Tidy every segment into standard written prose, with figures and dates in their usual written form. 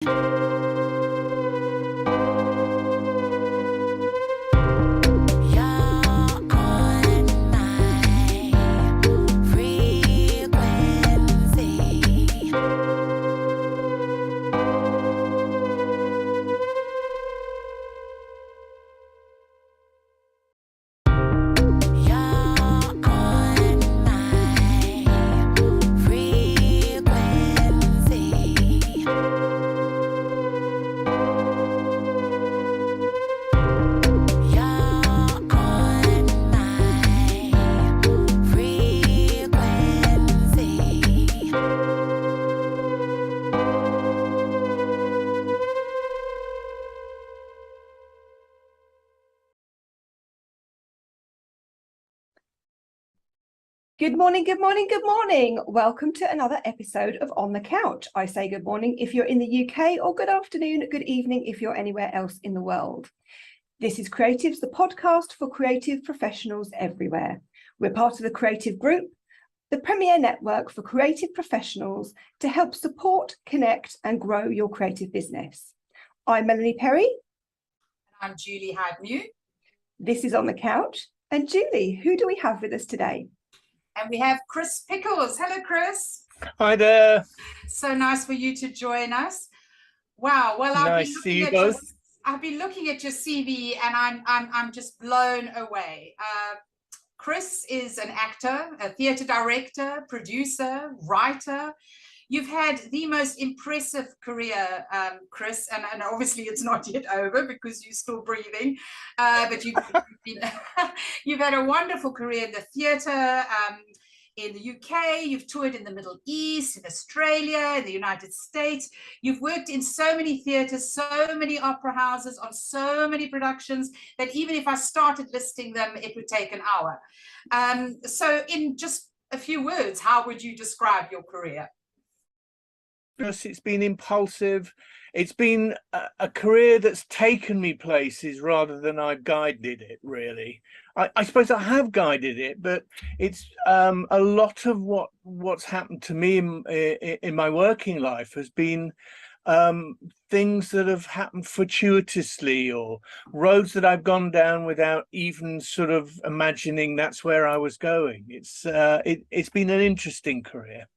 Good morning, good morning, good morning. Welcome to another episode of On the Couch. I say good morning if you're in the UK, or good afternoon, good evening if you're anywhere else in the world. This is Creatives, the podcast for creative professionals everywhere. We're part of the Creative Group, the premier network for creative professionals to help support, connect and grow your creative business. I'm Melanie Perry. I'm Julie Hyde-Mew. This is On the Couch. And Julie, who do we have with us today? And we have Chris Pickles. Hello, Chris. Hi there. So nice for you to join us. Wow. Well, I've been looking at your CV, and I'm just blown away. Chris is an actor, a theatre director, producer, writer. You've had the most impressive career, Chris, and obviously it's not yet over because you're still breathing, but you've had a wonderful career in the theatre, in the UK, you've toured in the Middle East, in Australia, in the United States. You've worked in so many theatres, so many opera houses, on so many productions that even if I started listing them, it would take an hour. So in just a few words, how would you describe your career? It's been impulsive. It's been a career that's taken me places rather than I've guided it, really. I suppose I have guided it, but it's a lot of what's happened to me in my working life has been things that have happened fortuitously, or roads that I've gone down without even sort of imagining that's where I was going. It's been an interesting career.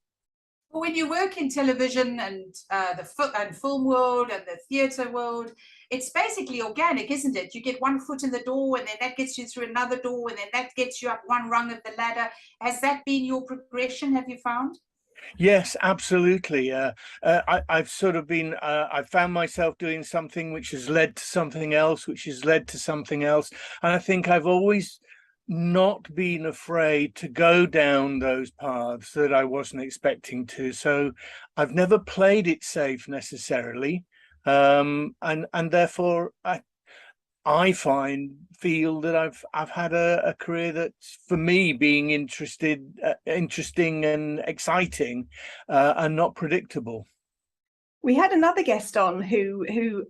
When you work in television and the film world and the theatre world, it's basically organic, isn't it? You get one foot in the door, and then that gets you through another door, and then that gets you up one rung of the ladder. Has that been your progression, have you found? Yes, absolutely. I've sort of been, I found myself doing something which has led to something else, which has led to something else. And I think I've always not been afraid to go down those paths that I wasn't expecting to. So I've never played it safe necessarily, and therefore I feel that I've had a career that's, for me, being interesting and exciting, and not predictable. We had another guest on who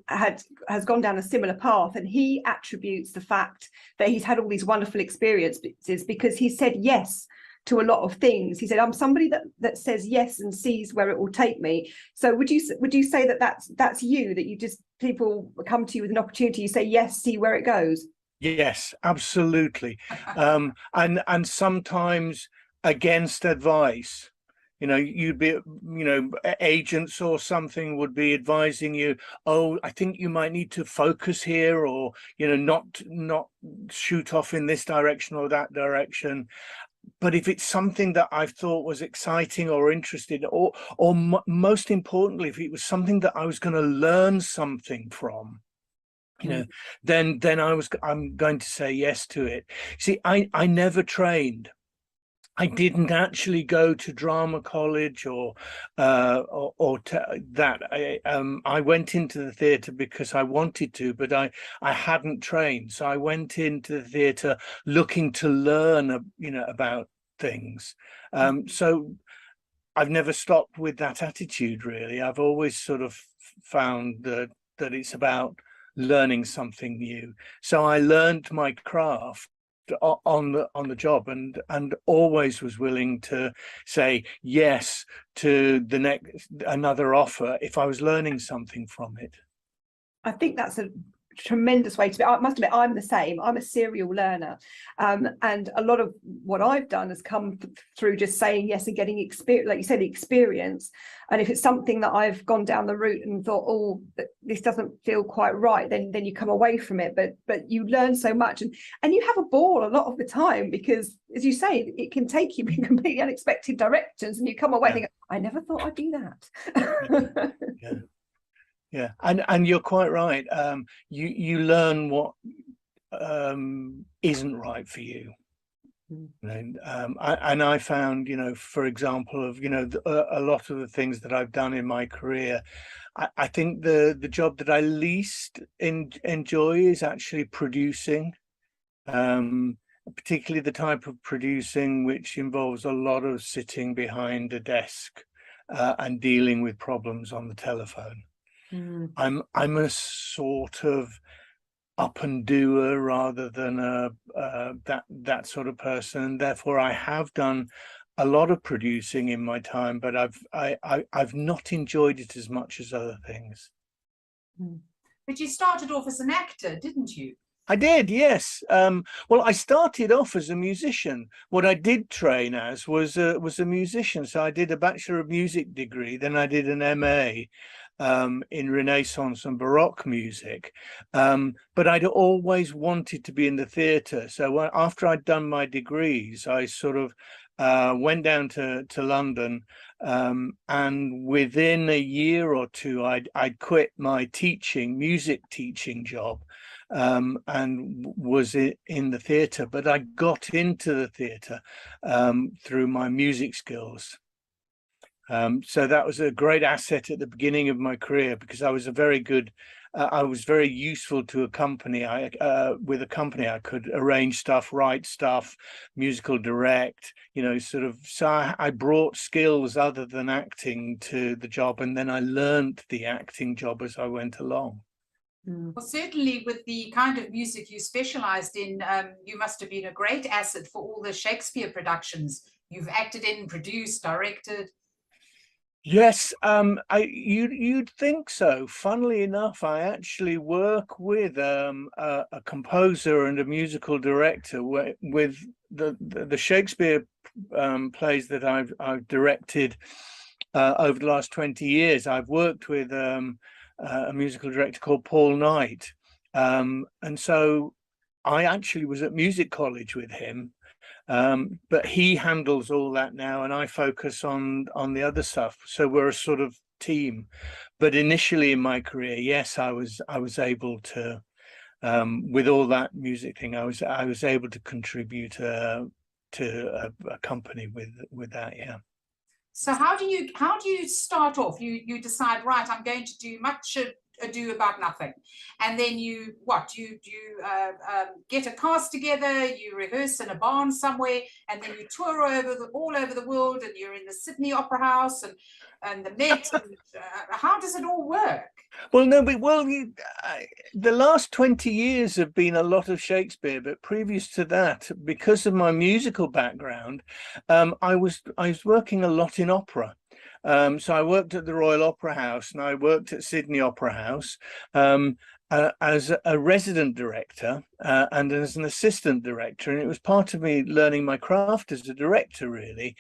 has gone down a similar path, and he attributes the fact that he's had all these wonderful experiences because he said yes to a lot of things. He said, I'm somebody that says yes and sees where it will take me. So would you say that that's you, that you just, people come to you with an opportunity, you say yes, see where it goes? Yes, absolutely. And sometimes against advice. You know, you'd be, agents or something would be advising you, oh, I think you might need to focus here, or, not shoot off in this direction or that direction. But if it's something that I've thought was exciting or interesting, or most importantly, if it was something that I was going to learn something from, then I'm going to say yes to it. See, I never trained. I didn't actually go to drama college or that. I went into the theatre because I wanted to, but I hadn't trained. So I went into the theatre looking to learn, about things. So I've never stopped with that attitude, really. I've always sort of found that it's about learning something new. So I learned my craft on the job, and always was willing to say yes to another offer if I was learning something from it. I think that's a tremendous way to be. I must admit, I'm the same. I'm a serial learner, and a lot of what I've done has come through just saying yes and getting experience, like you said, experience. And if it's something that I've gone down the route and thought, oh, this doesn't feel quite right, then you come away from it. But you learn so much, and you have a ball a lot of the time, because, as you say, it can take you in completely unexpected directions, and you come away thinking, I never thought I'd do that. Yeah. Yeah, and you're quite right. You learn what isn't right for you. And I found, for example, of a lot of the things that I've done in my career, I think the job that I least enjoy is actually producing, particularly the type of producing which involves a lot of sitting behind a desk and dealing with problems on the telephone. I'm a sort of up and doer rather than that sort of person, and therefore I have done a lot of producing in my time, but I've not enjoyed it as much as other things. But you started off as an actor, didn't you? I did, yes. Well, I started off as a musician. What I did train as was a musician. So I did a Bachelor of Music degree, then I did an MA in Renaissance and Baroque music. But I'd always wanted to be in the theatre. So after I'd done my degrees, I sort of went down to London, and within a year or two, I'd quit my music teaching job. And was in the theatre, but I got into the theatre through my music skills. So that was a great asset at the beginning of my career, because I was I was very useful to a company. With a company, I could arrange stuff, write stuff, musical direct, so I brought skills other than acting to the job, and then I learned the acting job as I went along. Well, certainly with the kind of music you specialized in, you must have been a great asset for all the Shakespeare productions you've acted in, produced, directed. Yes, you'd think so. Funnily enough, I actually work with a composer and a musical director with the Shakespeare plays that I've directed over the last 20 years. I've worked with a musical director called Paul Knight, and so I actually was at music college with him, but he handles all that now, and I focus on the other stuff. So we're a sort of team. But initially in my career, yes, I was able to, with all that music thing, I was able to contribute to a company with that. Yeah. So how do you start off? You decide, right, I'm going to do Much Ado About Nothing, and then you get a cast together, you rehearse in a barn somewhere, and then you tour all over the world, and you're in the Sydney Opera House and the Met. And, how does it all work? Well, no, but the last 20 years have been a lot of Shakespeare, but previous to that, because of my musical background, I was working a lot in opera. So I worked at the Royal Opera House, and I worked at Sydney Opera House as a resident director and as an assistant director, and it was part of me learning my craft as a director, really.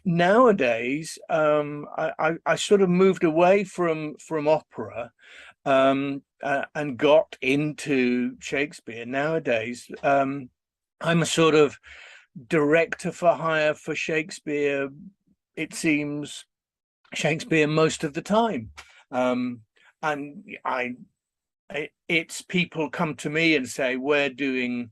Nowadays, I sort of moved away from opera and got into Shakespeare. Nowadays, I'm a sort of director for hire for Shakespeare. It seems Shakespeare most of the time, and it's people come to me and say, we're doing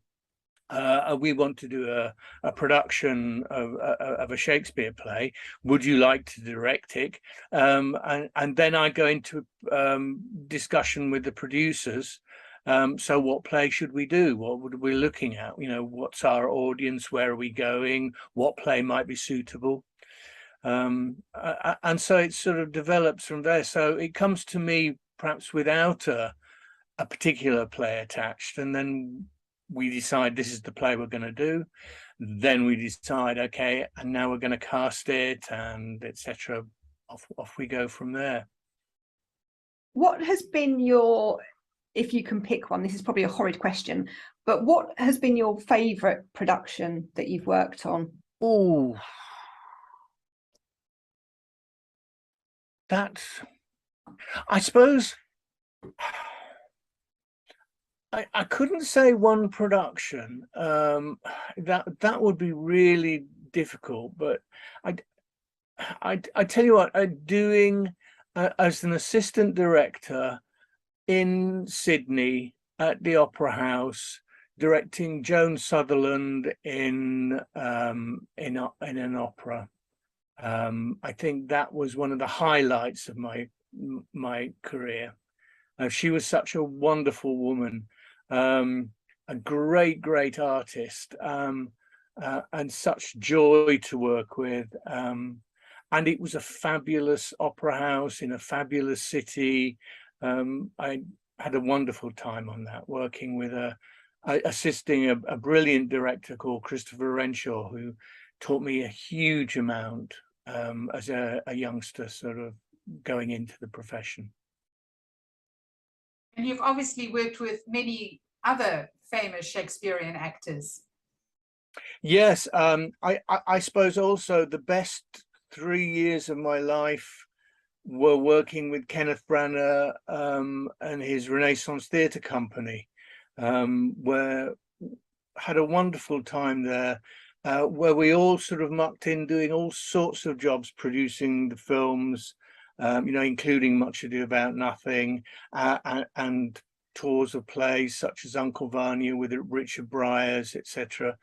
we want to do a production of a Shakespeare play, would you like to direct it? And then I go into discussion with the producers. So what play should we do? What would we looking at? What's our audience? Where are we going? What play might be suitable? And so it sort of develops from there. So it comes to me perhaps without a particular play attached, and then we decide this is the play we're going to do. Then we decide, okay, and now we're going to cast it, and etc. Off we go from there. What has been your, if you can pick one, this is probably a horrid question, but what has been your favourite production that you've worked on? Oh, that's, I suppose, I couldn't say one production. That would be really difficult, but I tell you what, doing as an assistant director in Sydney at the Opera House, directing Joan Sutherland in an opera. I think that was one of the highlights of my career. She was such a wonderful woman, a great artist, and such joy to work with. And it was a fabulous opera house in a fabulous city. I had a wonderful time on that, working with assisting a brilliant director called Christopher Renshaw, who taught me a huge amount as a youngster, sort of going into the profession. And you've obviously worked with many other famous Shakespearean actors. Yes, I suppose also the best 3 years of my life were working with Kenneth Branagh and his Renaissance Theatre Company, where had a wonderful time there, where we all sort of mucked in doing all sorts of jobs, producing the films, including Much Ado About Nothing, and tours of plays such as Uncle Vanya with Richard Briers, etc.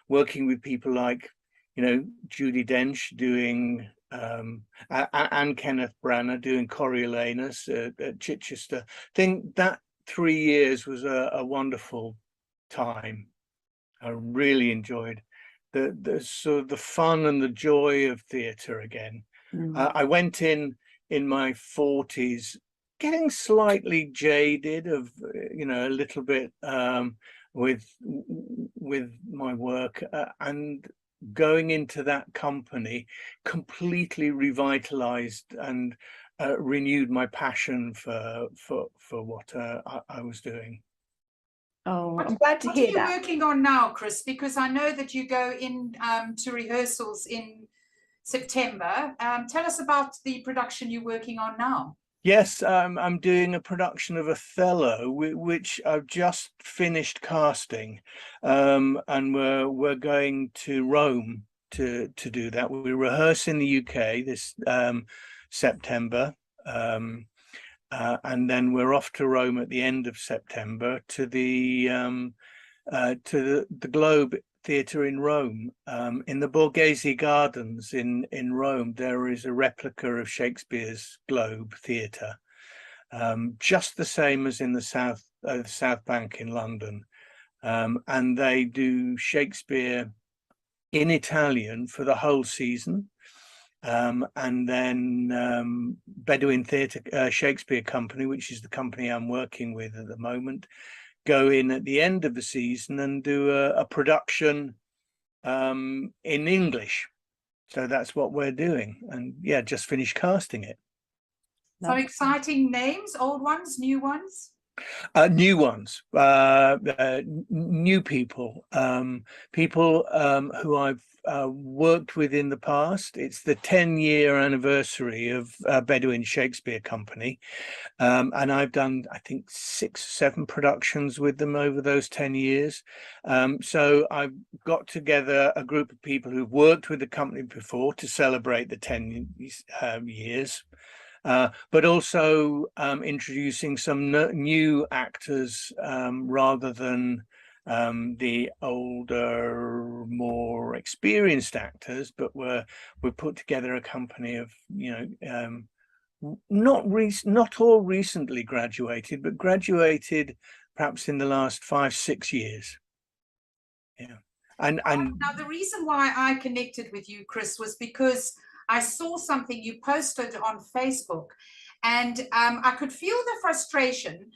Working with people like, Judi Dench doing, and Kenneth Branagh doing Coriolanus at Chichester. I think that 3 years was a wonderful time. I really enjoyed the sort of the fun and the joy of theatre again. I went in my 40s, getting slightly jaded of, a little bit with my work, and going into that company completely revitalized and renewed my passion for what I was doing. Oh, I'm glad to hear that. What are you working on now, Chris? Because I know that you go in to rehearsals in September. Tell us about the production you're working on now. Yes, I'm doing a production of Othello, which I've just finished casting, and we're going to Rome to do that. We rehearse in the UK this September, and then we're off to Rome at the end of September to the Globe Theatre in Rome. In the Borghese Gardens in Rome, there is a replica of Shakespeare's Globe Theatre, just the same as in the South Bank in London, and they do Shakespeare in Italian for the whole season. And then Bedouin Theatre Shakespeare Company, which is the company I'm working with at the moment, go in at the end of the season and do a production in English. So that's what we're doing, and yeah, just finished casting it. Some exciting names, old ones, new ones? New ones, new people, people who I've worked with in the past. It's the 10-year anniversary of Bedouin Shakespeare Company, and I've done, I think, 6 or 7 productions with them over those 10 years. So I've got together a group of people who've worked with the company before to celebrate the 10 years. But also introducing some new actors rather than the older, more experienced actors. But we've put together a company of, not all recently graduated, but graduated perhaps in the last 5-6 years. Yeah, and now the reason why I connected with you, Chris, was because I saw something you posted on Facebook, and I could feel the frustration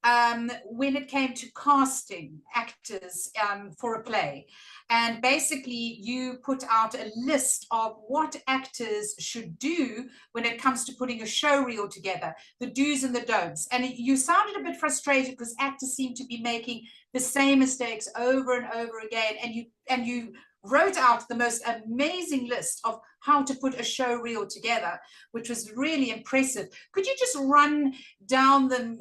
when it came to casting actors for a play. And basically you put out a list of what actors should do when it comes to putting a show reel together, the do's and the don'ts. And you sounded a bit frustrated because actors seem to be making the same mistakes over and over again. And you wrote out the most amazing list of how to put a show reel together, which was really impressive. Could you just run down the,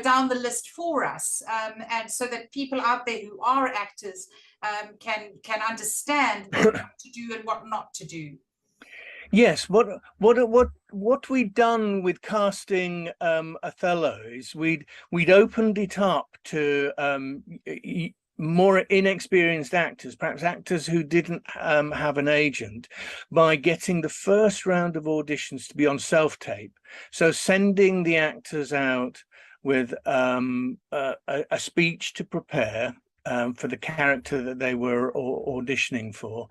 down the list for us, and so that people out there who are actors can understand what to do and what not to do? Yes, what we'd done with casting Othello is we'd opened it up to more inexperienced actors, perhaps actors who didn't have an agent, by getting the first round of auditions to be on self-tape. So sending the actors out with a speech to prepare for the character that they were auditioning for,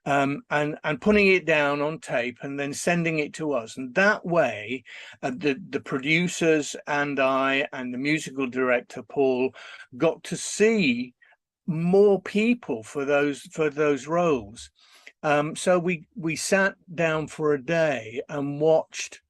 and putting it down on tape and then sending it to us. And that way the producers and I and the musical director Paul got to see more people for those roles. So we sat down for a day and watched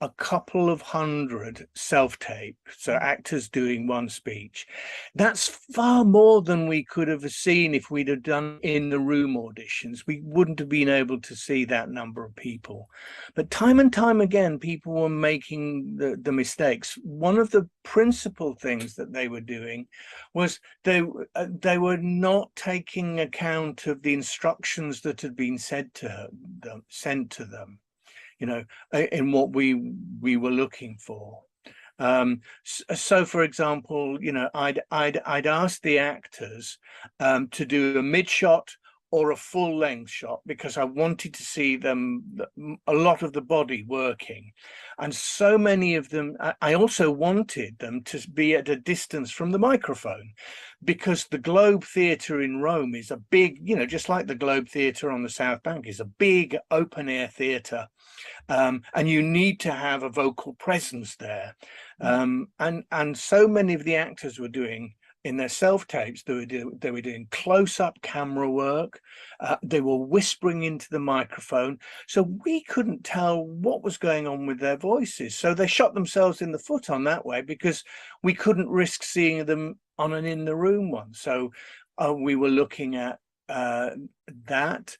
a couple of hundred self-tape, so actors doing one speech. That's far more than we could have seen if we'd have done in the room auditions. We wouldn't have been able to see that number of people. But time and time again, people were making the mistakes. One of the principal things that they were doing was they were not taking account of the instructions that had been sent to them, in what we were looking for. So for example, I'd ask the actors to do a mid shot or a full length shot, because I wanted to see them, a lot of the body working. And so many of them, I also wanted them to be at a distance from the microphone, because the Globe Theatre in Rome is a big, just like the Globe Theatre on the South Bank is a big open air theatre. And you need to have a vocal presence there. And so many of the actors were doing, in their self-tapes, they were doing close-up camera work. They were whispering into the microphone, so we couldn't tell what was going on with their voices. So they shot themselves in the foot on that way, because we couldn't risk seeing them on an in the room one. So we were looking at that.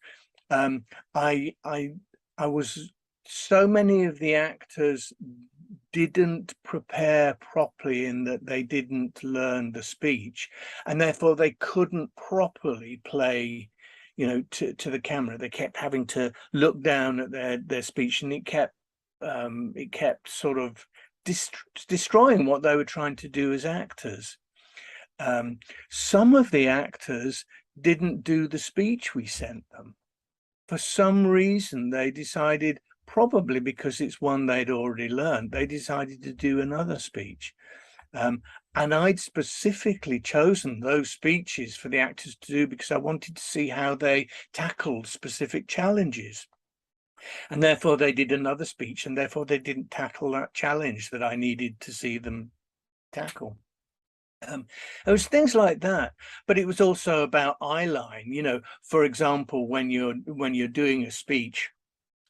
So many of the actors didn't prepare properly, in that they didn't learn the speech, and therefore they couldn't properly play, to the camera. They kept having to look down at their speech, and it kept sort of destroying what they were trying to do as actors. Some of the actors didn't do the speech we sent them. For some reason, they decided, probably because it's one they'd already learned, they decided to do another speech. And I'd specifically chosen those speeches for the actors to do because I wanted to see how they tackled specific challenges. And therefore they did another speech, and therefore they didn't tackle that challenge that I needed to see them tackle. It was things like that, but it was also about eyeline. For example, when you're doing a speech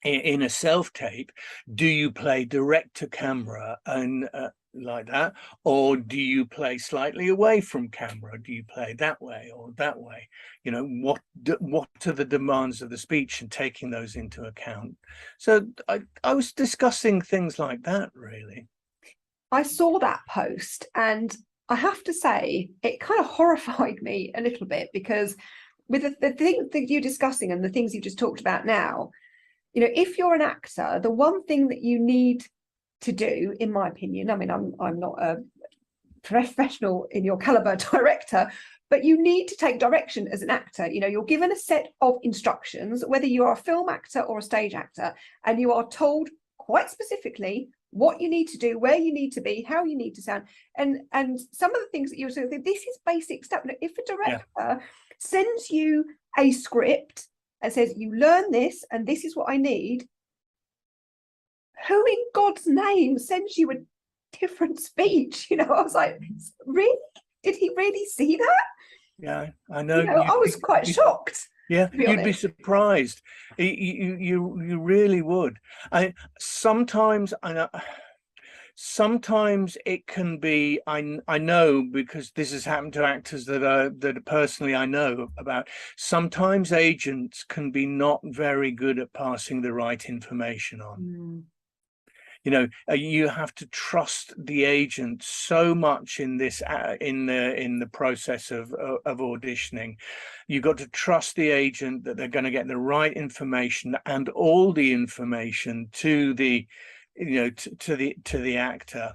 in a self-tape, do you play direct to camera and like that, or do you play slightly away from camera? Do you play that way or that way? What are the demands of the speech, and taking those into account. So I was discussing things like that, really. I saw that post, and I have to say it kind of horrified me a little bit, because with the things that you're discussing and the things you just talked about now, if you're an actor, the one thing that you need to do, in my opinion, I mean, I'm not a professional in your caliber director, but you need to take direction as an actor. You're given a set of instructions, whether you are a film actor or a stage actor, and you are told quite specifically what you need to do, where you need to be, how you need to sound, and some of the things that you're saying, this is basic stuff. If a director sends you a script and says, you learn this and this is what I need, who in God's name sends you different speech. You know, I was like, really? Did he really see that? Yeah, I know. You know, I was quite shocked. Yeah, to be you'd be honest. surprised. You really would. Sometimes I know. Sometimes it can be. I know, because this has happened to actors that personally I know about. Sometimes agents can be not very good at passing the right information on. Mm. You know, you have to trust the agent so much in this in the process of auditioning. You've got to trust the agent that they're going to get the right information and all the information to the, you know, to the actor.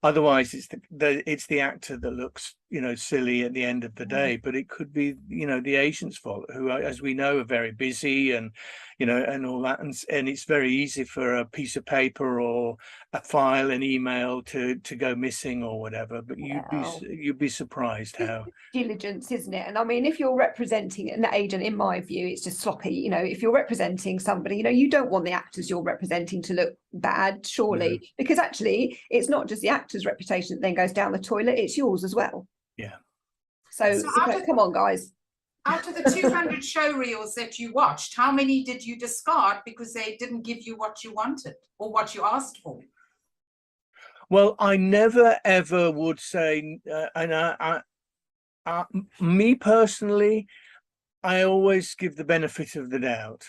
Otherwise it's the actor that looks, you know, silly at the end of the day. But it could be, you know, the agent's fault, who, as we know, are very busy, and you know, and all that, and it's very easy for a piece of paper or a file, an email to go missing or whatever. But Wow. you'd be surprised how Diligence, isn't it? And I mean, if you're representing an agent, in my view, it's just sloppy. You know, if you're representing somebody, you know, you don't want the actors you're representing to look bad, surely, because actually it's not just the actor's reputation that then goes down the toilet, it's yours as well. Yeah. So come on, guys. Out of the 200 show reels that you watched, how many did you discard because they didn't give you what you wanted or what you asked for? Well, I never ever would say, me personally, I always give the benefit of the doubt.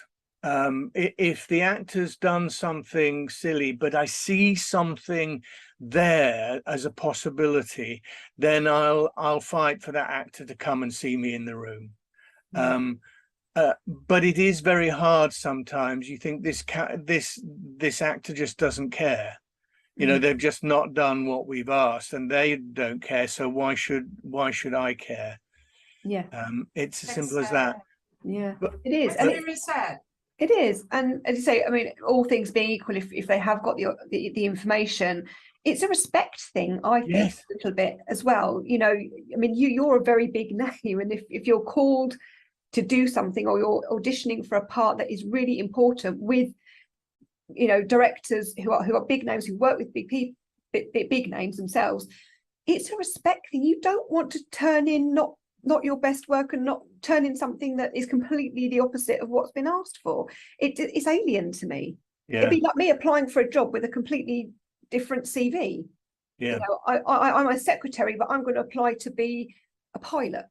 If the actor's done something silly, but I see something there as a possibility, then I'll fight for that actor to come and see me in the room. But it is very hard sometimes. You think this actor just doesn't care. You know, they've just not done what we've asked, and they don't care. So why should I care? Yeah. It's as simple as that. Yeah, But it is. That's very sad. It is. And as you say, I mean, all things being equal, if they have got the information, it's a respect thing, I think, Yes. a little bit as well. You know, I mean, you're a very big name, and if you're called to do something, or you're auditioning for a part that is really important with, you know, directors who are big names, who work with big people, big names themselves, it's a respect thing. You don't want to turn in not your best work, and not turn in something that is completely the opposite of what's been asked for. It's alien to me. Yeah. It'd be like me applying for a job with a completely different CV. Yeah. You know, I'm a secretary, but I'm going to apply to be a pilot.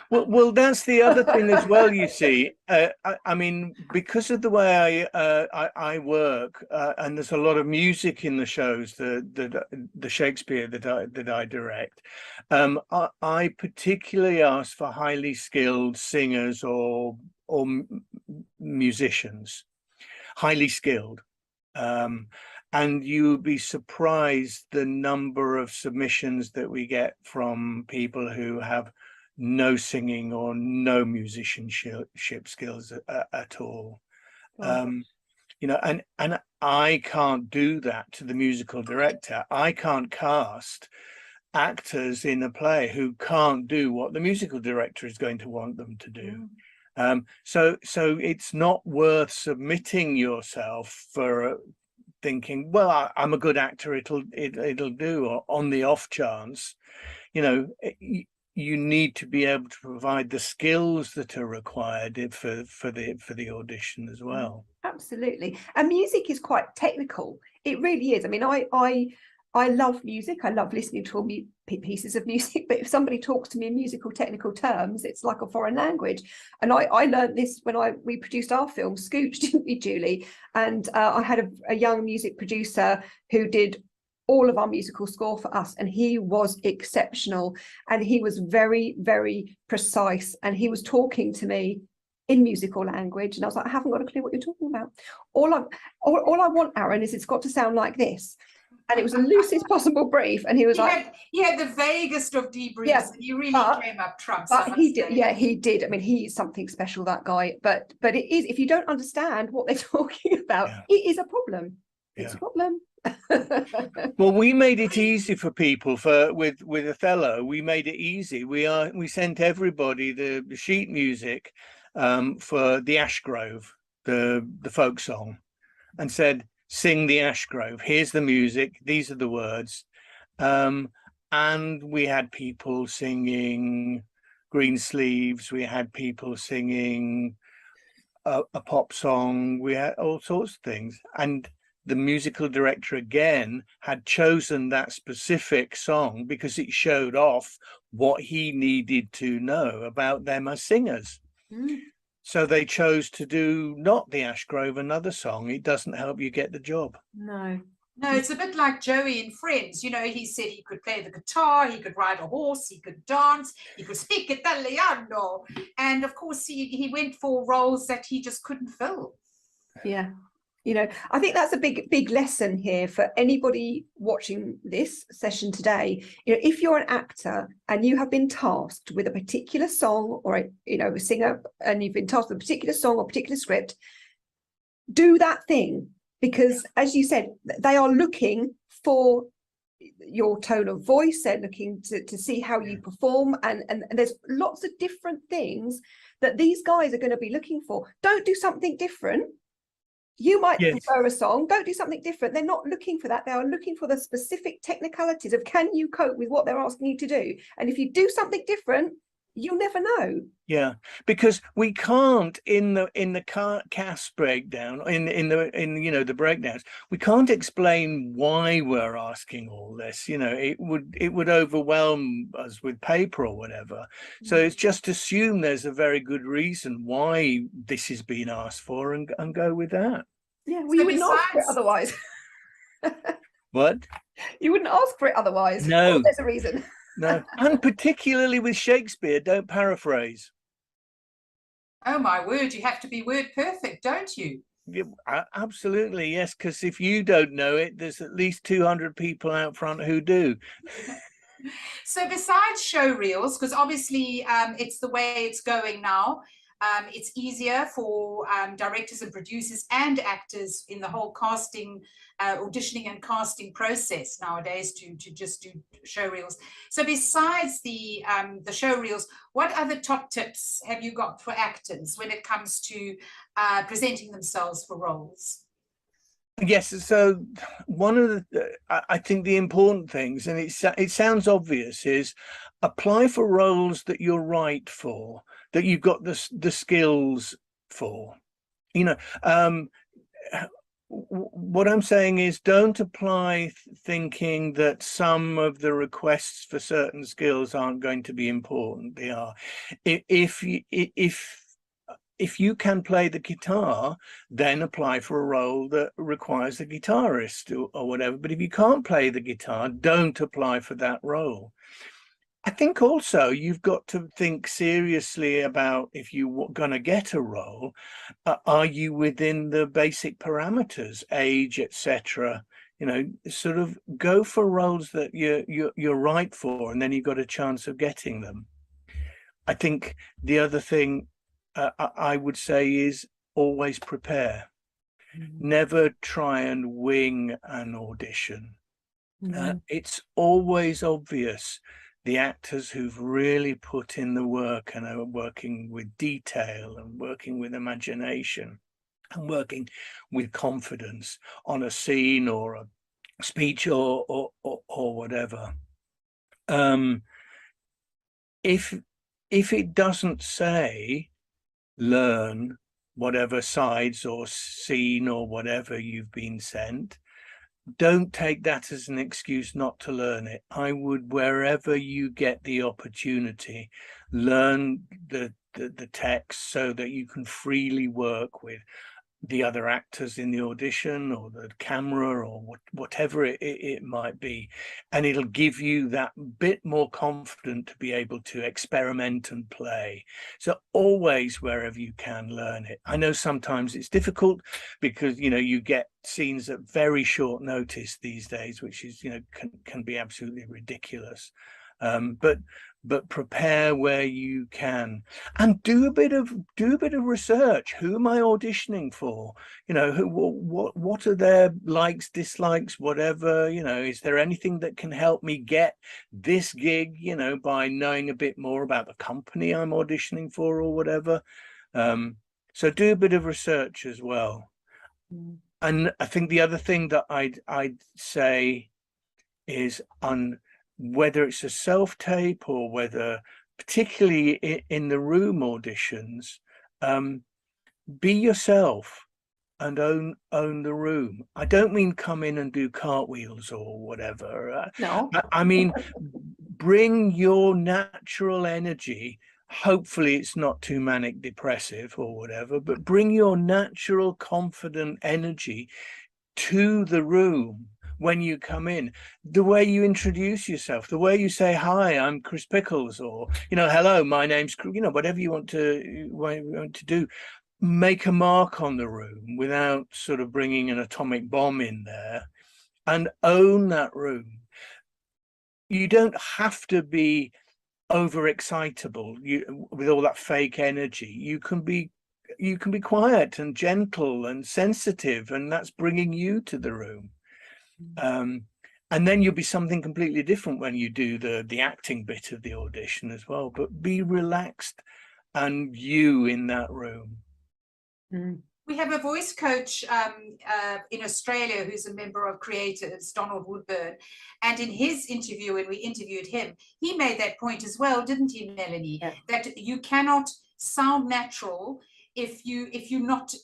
well, that's the other thing as well. You see, I mean, because of the way I work, and there's a lot of music in the shows, the Shakespeare that I direct. I particularly ask for highly skilled singers or musicians, highly skilled. And you would be surprised the number of submissions that we get from people who have no singing or no musicianship skills at all. You know, and I can't do that to the musical director. I can't cast actors in a play who can't do what the musical director is going to want them to do. So it's not worth submitting yourself for thinking, well, I'm a good actor, it'll do, or on the off chance. You know, you need to be able to provide the skills that are required for the audition as well. Absolutely. And music is quite technical. It really is. I mean, I love music. I love listening to all pieces of music, but if somebody talks to me in musical technical terms, it's like a foreign language. And I learned this when we produced our film Scooch, didn't we, Julie? And I had a young music producer who did all of our musical score for us, and he was exceptional, and he was very, very precise, and he was talking to me in musical language, and I was like, I haven't got a clue what you're talking about. All I want, Aaron, is it's got to sound like this. And it was the loosest possible brief, and he was he had the vaguest of debriefs. Yes, and he really came up trumps. But he did, yeah, he did. I mean, he's something special, that guy. But it is, if you don't understand what they're talking about, it is a problem. It's a problem. Well, we made it easy for people with Othello. We made it easy. We sent everybody the sheet music for the Ash Grove, the folk song, and said, sing the Ashgrove. Here's the music. These are the words. And we had people singing Greensleeves. We had people singing a pop song. We had all sorts of things. And the musical director again had chosen that specific song because it showed off what he needed to know about them as singers. So they chose to do not the Ashgrove, another song. It doesn't help you get the job. No. No, it's a bit like Joey in Friends. You know, he said he could play the guitar, he could ride a horse, he could dance, he could speak Italiano. And of course, he went for roles that he just couldn't fill. Yeah. You know, I think that's a big lesson here for anybody watching this session today. You know, if you're an actor and you have been tasked with a particular song, or a singer, and you've been tasked with a particular song or particular script, do that thing, because as you said, they are looking for your tone of voice. They're looking to see how you perform, and there's lots of different things that these guys are going to be looking for. Don't do something different. You might prefer a song. Don't do something different. They're not looking for that. They are looking for the specific technicalities of, can you cope with what they're asking you to do? And if you do something different, you'll never know. Yeah, because we can't in the cast breakdown, in the breakdowns, we can't explain why we're asking all this. You know, it would overwhelm us with paper or whatever. So it's just assume there's a very good reason why this is being asked for, and go with that. Yeah, well, you wouldn't ask for it otherwise. What? You wouldn't ask for it otherwise. No, there's a reason. No, and particularly with Shakespeare, don't paraphrase. Oh my word, you have to be word perfect, don't you? Yeah, absolutely, yes, because if you don't know it, there's at least 200 people out front who do. So besides show reels, because obviously it's the way it's going now, it's easier for directors and producers and actors in the whole casting, auditioning and casting process nowadays to just do show reels. So besides the show reels, what other top tips have you got for actors when it comes to presenting themselves for roles? Yes, so one of I think the important things, and it sounds obvious, is apply for roles that you're right for, that you've got the skills for. You know, what I'm saying is, don't apply thinking that some of the requests for certain skills aren't going to be important. They are. If you can play the guitar, then apply for a role that requires a guitarist or whatever. But if you can't play the guitar, don't apply for that role. I think also you've got to think seriously about, if you're going to get a role, are you within the basic parameters, age, etc. You know, sort of go for roles that you're right for, and then you've got a chance of getting them. I think the other thing I would say is always prepare. Never try and wing an audition. It's always obvious the actors who've really put in the work and are working with detail and working with imagination and working with confidence on a scene or a speech or whatever. If it doesn't say learn whatever sides or scene or whatever you've been sent, don't take that as an excuse not to learn it. I would, wherever you get the opportunity, learn the text so that you can freely work with the other actors in the audition or the camera or whatever it might be, and it'll give you that bit more confident to be able to experiment and play. So always, wherever you can, learn it. I know sometimes it's difficult because, you know, you get scenes at very short notice these days, which is, you know, can be absolutely ridiculous. But prepare where you can, and do a bit of research. Who am I auditioning for? You know, what are their likes, dislikes, whatever. You know, is there anything that can help me get this gig? You know, by knowing a bit more about the company I'm auditioning for or whatever. So do a bit of research as well. And I think the other thing that I'd say is, on whether it's a self-tape or whether particularly in the room auditions, be yourself and own the room. I don't mean come in and do cartwheels or whatever. No. I mean, bring your natural energy. Hopefully it's not too manic depressive or whatever, but bring your natural confident energy to the room when you come in. The way you introduce yourself, the way you say, hi, I'm Chris Pickles, or, you know, hello, my name's, you know, whatever you want to do. Make a mark on the room without sort of bringing an atomic bomb in there, and own that room. You don't have to be overexcitable with all that fake energy. You can be quiet and gentle and sensitive, and that's bringing you to the room. And then you'll be something completely different when you do the acting bit of the audition as well. But be relaxed and you in that room. We have a voice coach in Australia who's a member of Creatives, Donald Woodburn, and in his interview, when we interviewed him, he made that point as well, didn't he, Melanie? Yeah. That you cannot sound natural if you're not,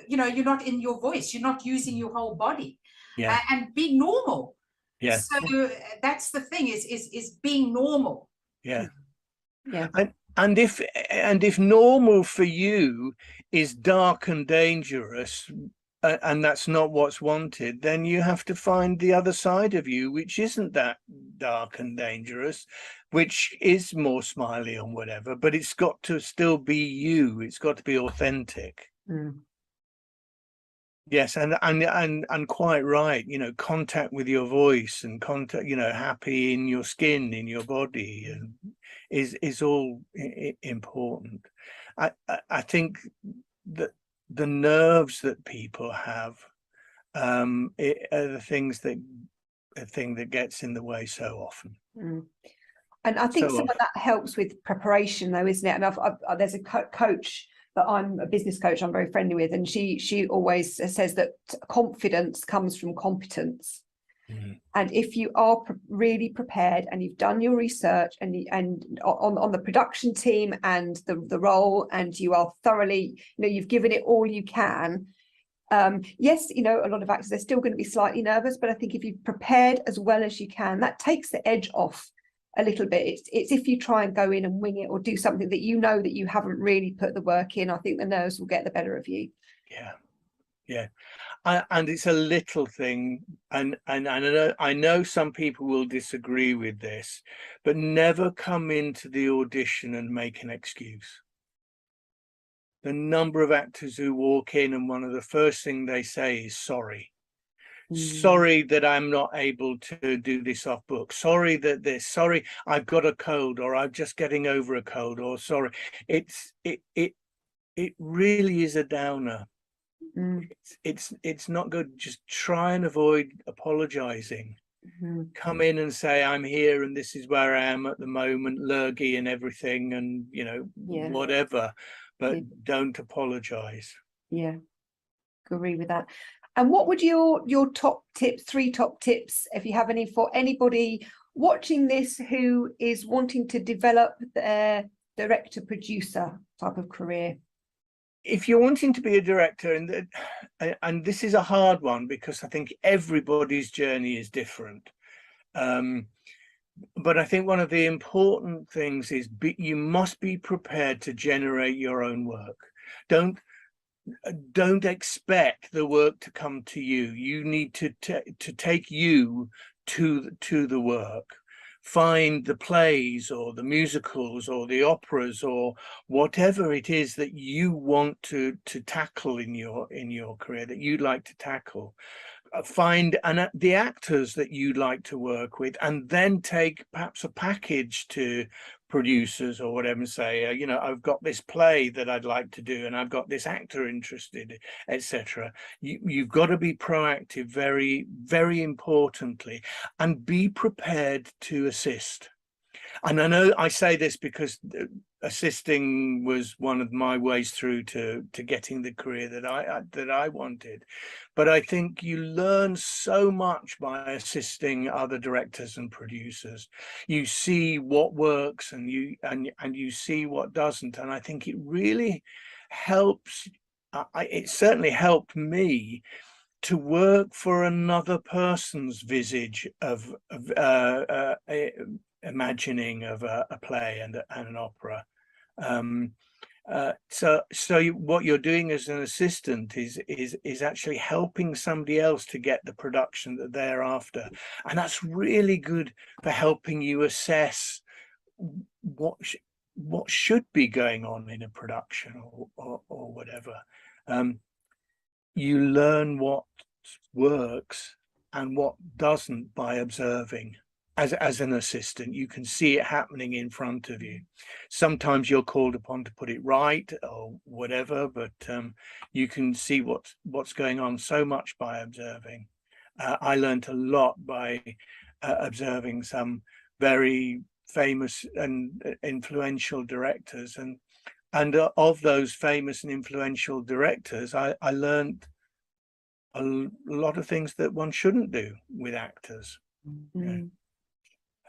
you know, you're not in your voice, you're not using your whole body, and being normal. Yeah. So that's the thing, is being normal. Yeah. Yeah. And if normal for you is dark and dangerous, and that's not what's wanted, then you have to find the other side of you, which isn't that dark and dangerous, which is more smiley and whatever, but it's got to still be you. It's got to be authentic. Yes, and quite right, you know, contact with your voice and contact, you know, happy in your skin, in your body, and is all important. I think that the nerves that people have are the thing that gets in the way so often. And I think some of that helps with preparation, though, isn't it? And there's a coach that I'm a business coach I'm very friendly with, and she always says that confidence comes from competence. And if you are really prepared and you've done your research and on the production team and the role, and you are thoroughly, you know, you've given it all you can. Yes, you know, a lot of actors are still going to be slightly nervous, but I think if you've prepared as well as you can, that takes the edge off a little bit. It's if you try and go in and wing it or do something that you know that you haven't really put the work in, I think the nerves will get the better of you. Yeah. And it's a little thing, and I know some people will disagree with this, but never come into the audition and make an excuse. The number of actors who walk in and one of the first things they say is sorry. Sorry that I'm not able to do this off book. Sorry that sorry I've got a cold, or I'm just getting over a cold, or sorry. It really is a downer. It's not good. Just try and avoid apologizing. Come in and say, I'm here and this is where I am at the moment, lurgy and everything, and you know, whatever, but don't apologize. Agree with that. And what would your top tips, 3 top tips, if you have any, for anybody watching this who is wanting to develop their director producer type of career? If you're wanting to be a director, and this is a hard one because I think everybody's journey is different, but I think one of the important things is you must be prepared to generate your own work. Don't expect the work to come to you. You need to take you to the work. Find the plays or the musicals or the operas or whatever it is that you want to tackle in your career, that you'd like to tackle. Find the actors that you'd like to work with, and then take perhaps a package to producers or whatever and say, you know, I've got this play that I'd like to do and I've got this actor interested, etc. You've got to be proactive, very, very importantly, and be prepared to assist. And I know I say this because assisting was one of my ways through to getting the career that I wanted. But I think you learn so much by assisting other directors and producers. You see what works and you see what doesn't. And I think it really helps. It certainly helped me to work for another person's visage of imagining of a play and an opera. So what you're doing as an assistant is actually helping somebody else to get the production that they're after, and that's really good for helping you assess what should be going on in a production or whatever. You learn what works and what doesn't by observing. As an assistant, you can see it happening in front of you. Sometimes you're called upon to put it right or whatever, but you can see what's going on so much by observing. I learned a lot by observing some very famous and influential directors, and of those famous and influential directors, I learned a lot of things that one shouldn't do with actors. Mm.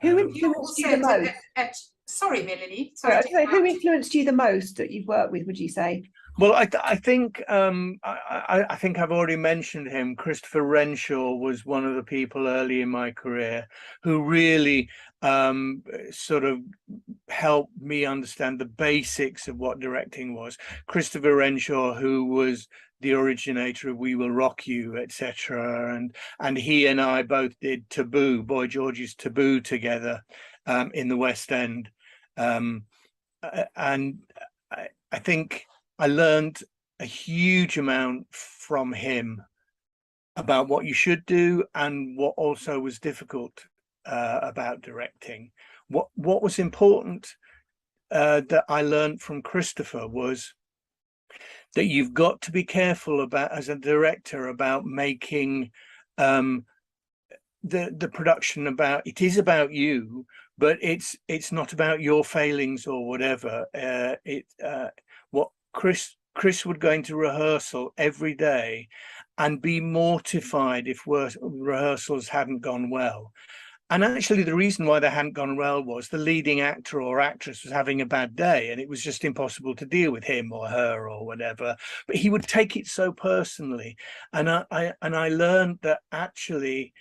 Who influenced you the most? Sorry, Melanie. Sorry. Who influenced you the most that you've worked with, would you say? Well, I think I think I've already mentioned him. Christopher Renshaw was one of the people early in my career who really sort of helped me understand the basics of what directing was. Christopher Renshaw, who was the originator of We Will Rock You, etc., and he and I both did Taboo, Boy George's Taboo together in the West End, and I think I learned a huge amount from him about what you should do and what also was difficult about directing. What was important that I learned from Christopher was that you've got to be careful about, as a director, about making the production about, it is about you, but it's not about your failings or whatever. What Chris would go into rehearsal every day and be mortified if rehearsals hadn't gone well. And actually the reason why they hadn't gone well was the leading actor or actress was having a bad day and it was just impossible to deal with him or her or whatever. But he would take it so personally. And I learned that actually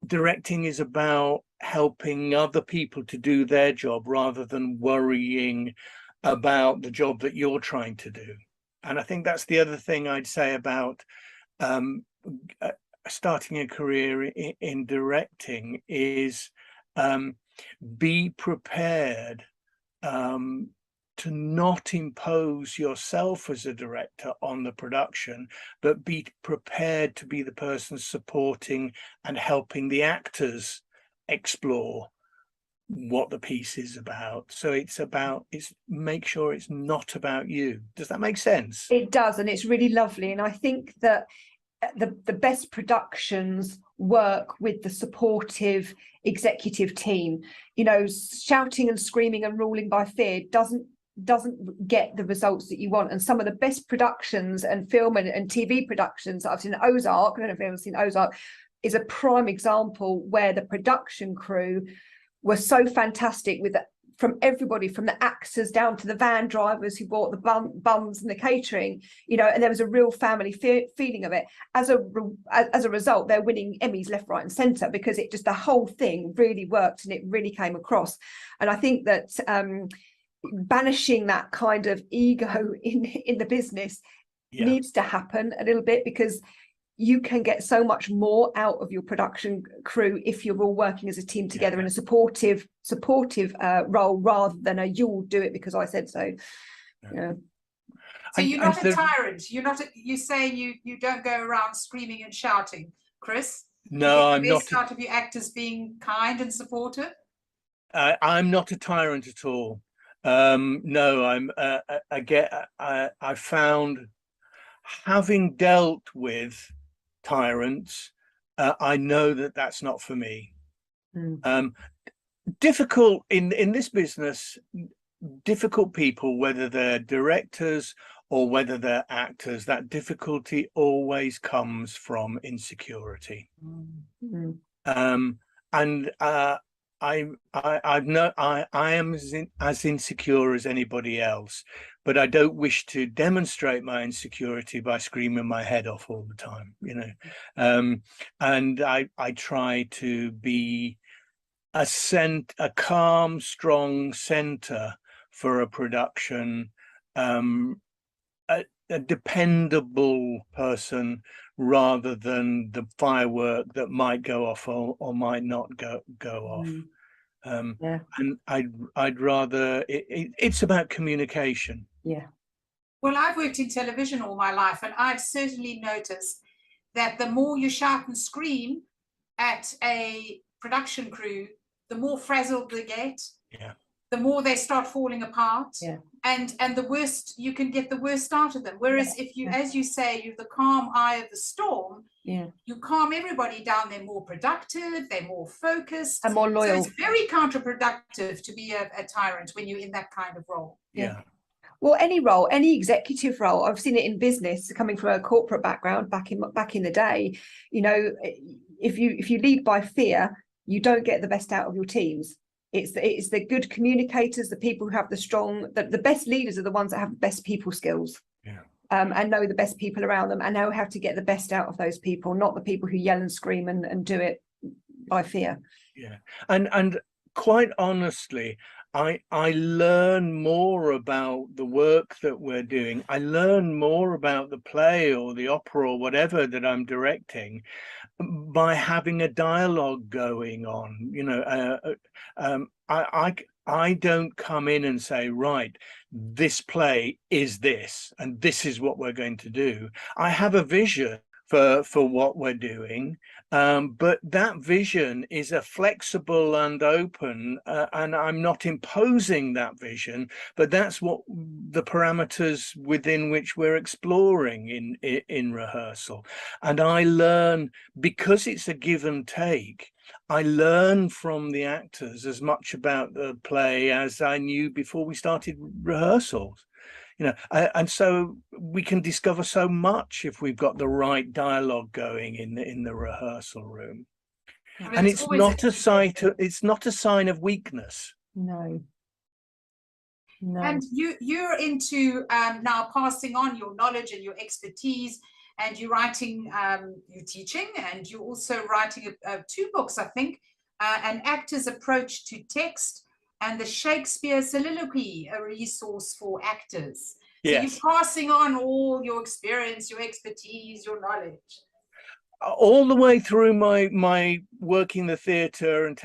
directing is about helping other people to do their job rather than worrying about the job that you're trying to do. And I think that's the other thing I'd say about starting a career in directing is be prepared to not impose yourself as a director on the production, but be prepared to be the person supporting and helping the actors explore what the piece is about. So it's make sure it's not about you. Does that make sense? It does, and it's really lovely. And I think that the best productions work with the supportive executive team. You know, shouting and screaming and ruling by fear doesn't get the results that you want. And some of the best productions and film and TV productions that I've seen, Ozark, I don't know if anyone's seen Ozark, is a prime example where the production crew were so fantastic with from everybody, from the actors down to the van drivers who bought the buns and the catering, you know, and there was a real family feeling of it. As a result, they're winning Emmys left, right and centre because it just, the whole thing really worked and it really came across. And I think that banishing that kind of ego in the business needs to happen a little bit, because you can get so much more out of your production crew if you're all working as a team together in a supportive role rather than a you'll do it because I said so. Yeah. So you're not a tyrant. You're saying you don't go around screaming and shouting, Chris? No, I'm not. Part of your actors being kind and supportive. I'm not a tyrant at all. No, I'm. I found, having dealt with tyrants, I know that that's not for me. difficult in this business, difficult people, whether they're directors or whether they're actors, that difficulty always comes from insecurity. And I am as insecure as anybody else, but I don't wish to demonstrate my insecurity by screaming my head off all the time, you know. And I try to be a calm, strong center for a production, a dependable person rather than the firework that might go off or might not go off. Yeah. And I'd rather it's about communication. Yeah. Well, I've worked in television all my life, and I've certainly noticed that the more you shout and scream at a production crew, the more frazzled they get. Yeah. The more they start falling apart. Yeah. And the worst, you can get the worst out of them. Whereas if you, as you say, you're the calm eye of the storm, you calm everybody down, they're more productive, they're more focused. And more loyal. So it's very counterproductive to be a tyrant when you're in that kind of role. Yeah. Well, any role, any executive role, I've seen it in business, coming from a corporate background back in the day, you know, if you lead by fear, you don't get the best out of your teams. It's the good communicators, the people who have the best leaders are the ones that have the best people skills. Yeah. And know the best people around them and know how to get the best out of those people, not the people who yell and scream and do it by fear. Yeah. And quite honestly, I learn more about the work that we're doing. I learn more about the play or the opera or whatever that I'm directing by having a dialogue going on. You know, I don't come in and say, right, this play is this, and this is what we're going to do. I have a vision for what we're doing, but that vision is a flexible and open, and I'm not imposing that vision, but that's what the parameters within which we're exploring in rehearsal. And I learn, because it's a give and take, I learn from the actors as much about the play as I knew before we started rehearsals. You know, and so we can discover so much if we've got the right dialogue going in the rehearsal room. I mean, And it's not a sign of weakness. No. And you're into now passing on your knowledge and your expertise, and you're writing, you're teaching, and you're also writing 2 books, I think, An Actor's Approach to Text and the Shakespeare Soliloquy, a resource for actors. So Yes. you're passing on all your experience, your expertise, your knowledge. All the way through my working the theatre and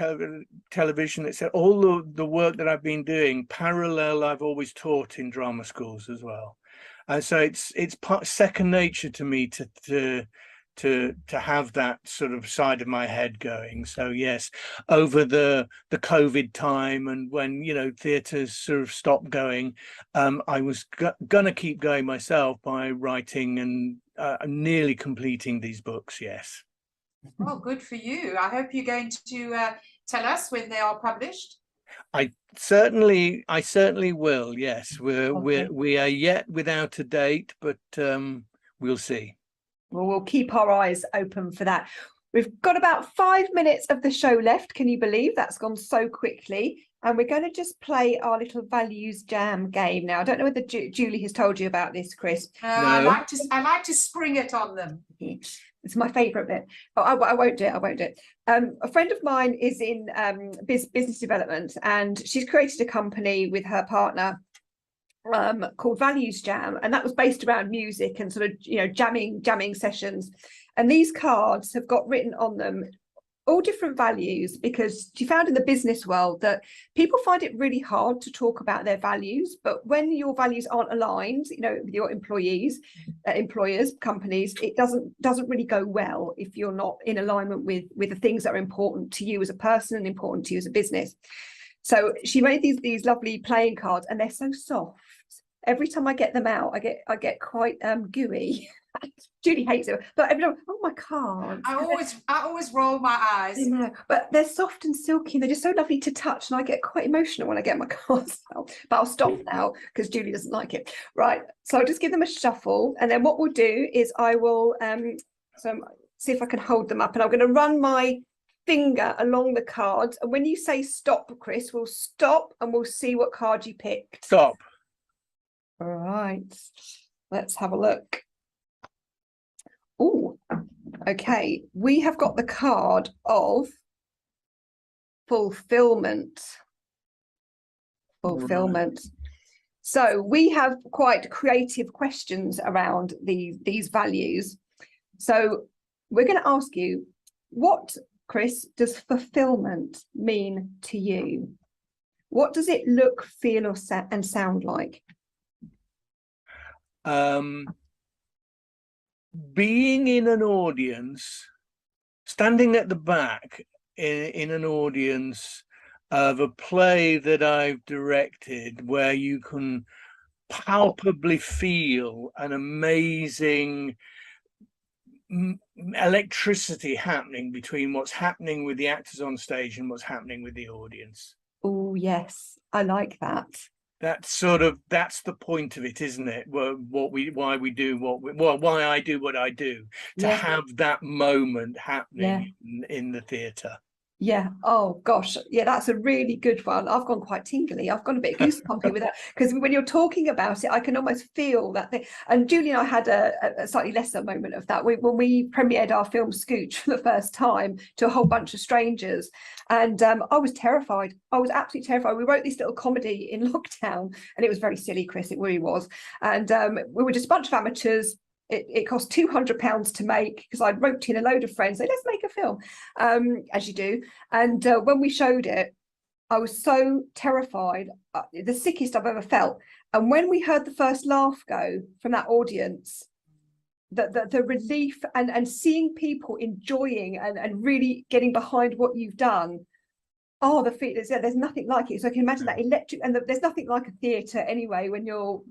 television, it's all the work that I've been doing. Parallel, I've always taught in drama schools as well. So it's second nature to me to have that sort of side of my head going. So yes, over the COVID time and when, you know, theatres sort of stopped going, I was gonna keep going myself by writing and nearly completing these books. Yes. Oh, good for you. I hope you're going to tell us when they are published. I certainly will. Yes, we are yet without a date, but we'll see. Well, we'll keep our eyes open for that. We've got about 5 minutes of the show left. Can you believe that's gone so quickly? And we're going to just play our little values jam game now. I don't know whether Julie has told you about this, Chris. No. No. I like to spring it on them. It's my favourite bit. Oh, I won't do it. A friend of mine is in business development, and she's created a company with her partner called Values Jam, and that was based around music and sort of, you know, jamming sessions. And these cards have got written on them all different values, because she found in the business world that people find it really hard to talk about their values, but when your values aren't aligned, you know, with your employers, companies, it doesn't really go well if you're not in alignment with the things that are important to you as a person and important to you as a business. So she made these lovely playing cards, and they're so soft. Every time I get them out, I get quite gooey. Julie hates it, but everyone, oh, my cards. I always roll my eyes. I know, but they're soft and silky, and they're just so lovely to touch, and I get quite emotional when I get my cards out. But I'll stop now because Julie doesn't like it. Right, so I'll just give them a shuffle, and then what we'll do is I will see if I can hold them up, and I'm going to run my finger along the cards, and when you say stop, Chris, we'll stop and we'll see what card you picked. Stop. All right, let's have a look. Oh, okay, we have got the card of fulfillment. Fulfillment. So we have quite creative questions around these values. So we're going to ask you, what, Chris, does fulfillment mean to you? What does it look, feel, or and sound like? Being in an audience, standing at the back in an audience of a play that I've directed, where you can palpably feel an amazing electricity happening between what's happening with the actors on stage and what's happening with the audience. Oh, yes, I like that. That's the point of it, isn't it? Why I do what I do, to have that moment happening in the theatre. Yeah. Oh gosh. Yeah, that's a really good one. I've gone quite tingly. I've gone a bit goosebumpy with that, because when you're talking about it, I can almost feel that thing. And Julie and I had a slightly lesser moment of that when we premiered our film Scooch for the first time to a whole bunch of strangers, and I was terrified. I was absolutely terrified. We wrote this little comedy in lockdown, and it was very silly, Chris. It really was. And we were just a bunch of amateurs. It cost £200 to make, because I'd roped in a load of friends, so let's make a film, as you do. And when we showed it, I was so terrified, the sickest I've ever felt. And when we heard the first laugh go from that audience, the relief and seeing people enjoying and really getting behind what you've done, oh, the feelings, there's nothing like it. So I can imagine that electric, and there's nothing like a theatre anyway when you're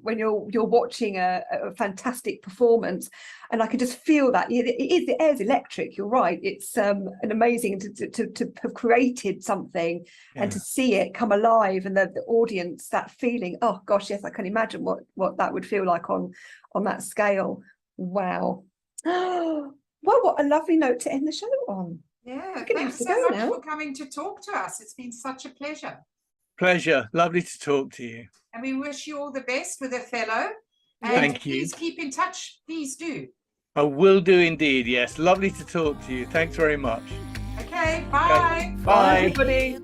watching a fantastic performance, and I can just feel that the air's electric. You're right. It's an amazing to have created something and to see it come alive, and the audience, that feeling. Oh gosh, yes, I can imagine what that would feel like on that scale. Wow. Well, what a lovely note to end the show on. Yeah, thanks so much for coming to talk to us. It's been such a pleasure. Pleasure. Lovely to talk to you. And we wish you all the best with Othello. And thank you. Please keep in touch. Please do. I will do indeed, yes. Lovely to talk to you. Thanks very much. Okay, bye. Bye. Bye, everybody.